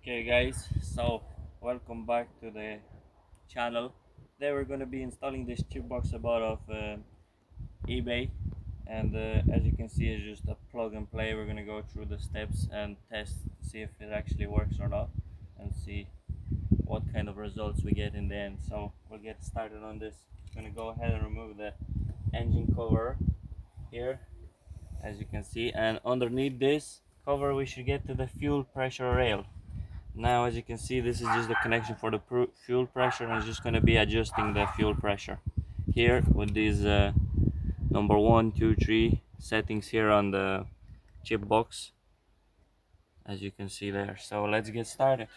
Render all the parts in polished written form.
Okay guys, so welcome back to the channel. Today we're going to be installing this CHIPBOX about of eBay, and as you can see it's just a plug and play. We're going to go through the steps and test, see if it actually works or not, and see what kind of results we get in the end. So we'll get started on this. I'm going to go ahead and remove the engine cover here, as you can see, and underneath this cover we should get to the fuel pressure rail. Now as you can see, this is just the connection for the fuel pressure, and it's just going to be adjusting the fuel pressure here with these number 1, 2, 3 settings here on the chip box, as you can see there. So let's get started.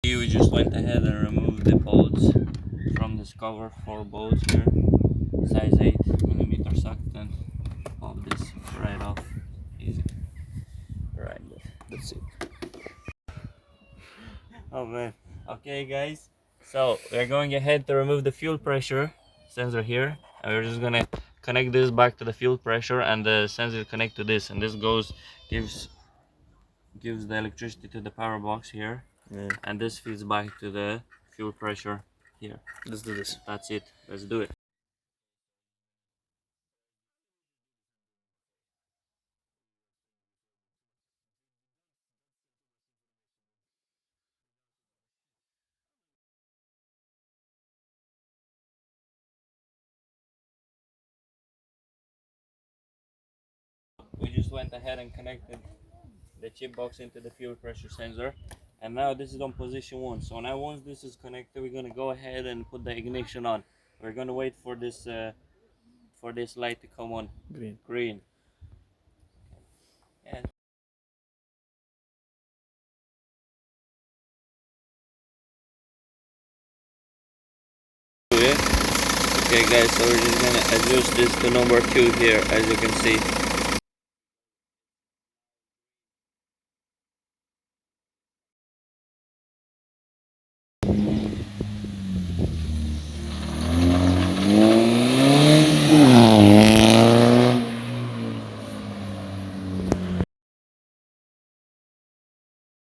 We just went ahead and removed the bolts from this cover, 4 bolts here, size 8mm socket, and pop this right off. Easy. Right, that's it. Oh man. Okay guys, so we're going ahead to remove the fuel pressure sensor here, and we're just gonna connect this back to the fuel pressure, and the sensor connect to this, and this gives the electricity to the power box here. Yeah. And this feeds back to the fuel pressure here. Let's do this. That's it. Let's do it. We just went ahead and connected the chip box into the fuel pressure sensor, and now this is on position 1. So now once this is connected, we're going to go ahead and put the ignition on. We're going to wait for this light to come on green. And okay guys, so we're just going to adjust this to number 2 here, as you can see.